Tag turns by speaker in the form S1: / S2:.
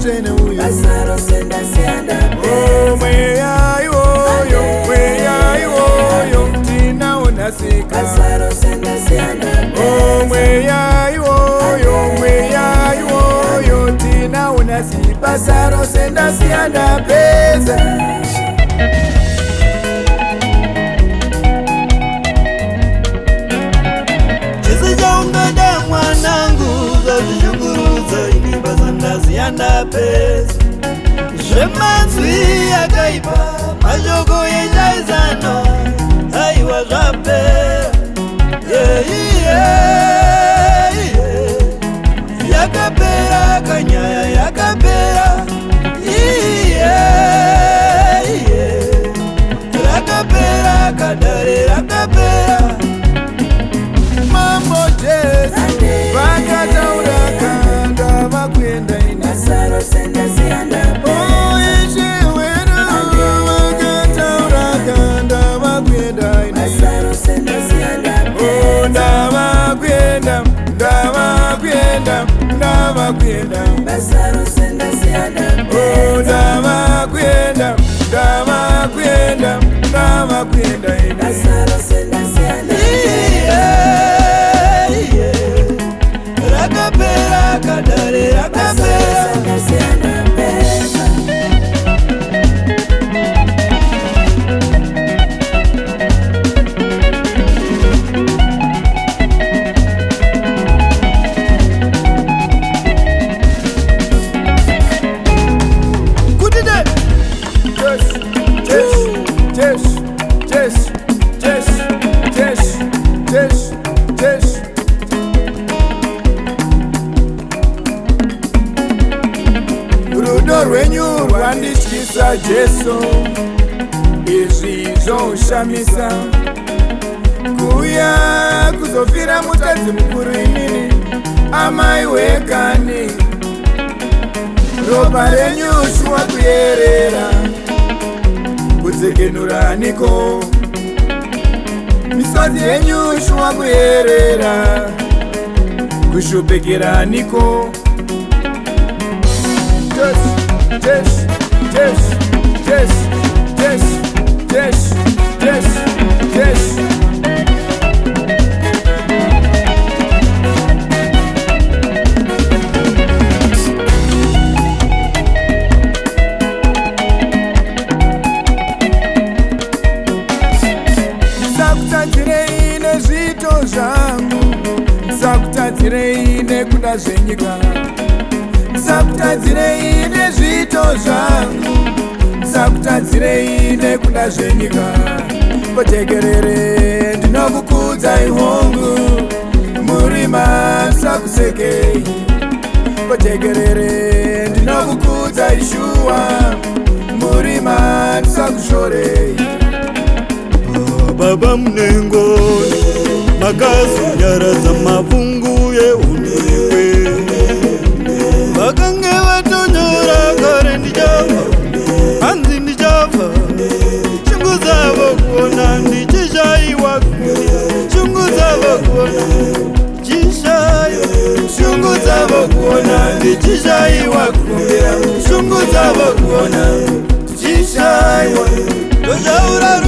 S1: mutsvene uyu.
S2: basa rose ndasiyanda
S1: Oh, mweya iwoyo, mweya iwoyo, tinaunasika.
S2: basa rose ndasiyanda
S1: Oh, mweya iwoyo, mweya iwoyo, tinaunasika. Basa rose ndasiyanda pesa.
S3: Chizijaungada mwanangu zazishunguruza ini basa ndasiyanda pesa. Zvemanzwi yakaipa mashoko echaizano aiwa zvapera. Yakapera kanyaya yakapera. Rakapera kadare rakapera.
S1: Mambo Jesu vakataura kanda vakuenda ini.
S2: basa rose ndasiyanda
S1: Oh, Yeshewenu vakataura kanda vakuenda ini.
S2: basa rose ndasiyanda
S1: Oh, ndavakuenda, ndavakuenda, ndavakuenda.
S2: basa rose ndasiyanda
S1: Oh, ndavakuenda, ndavakuenda, ndavakuenda ini.
S2: basa rose ndasiyanda
S3: Rakapera kadare
S2: basa
S3: rakapera.
S2: rose ndasiyanda pesa.
S1: Kutide. Jesu, Jesu, Jesu, Jesu, Jesu, Jesu, Jesu. Rudo rwenyu rwandityisa Jesu, izvi zvoshamisa. Kuuya kuzofira mutadzi mukuru inini, amai wekani. Ropa renyu shuwa kuyerera, kudzekenura niko. Misodzi yenyu shuwa kuyerera, kushupikira niko. Jesu, Jesu, Jesu, Jesu, Jesu, Jesu, Jesu, Jesu. Ndisakutadzirei nezvito zvangu, ndisakutadzirei nekuda zvenyika. Ndisakutadzirei nezvito zvangu, ndisakutadzirei nekuda zvenyika. Potekerere ndinokukudzai hongu, murima sakusekei. Potekerere ndinokukudzai shuwa, murima sakushorei.
S3: Baba mnengoni makazunyaradza mavungu euniwe. Vakange vatonyora kare ndichafa, hanzi ndichafa. Shungu dzavo kuona ndichishayiwa kumbira, shungu dzavo kuona ndichishayiwa. Shungu dzavo kuona ndichishayiwa kumbira, shungu dzavo kuona ndichishayiwa. Ndozvaura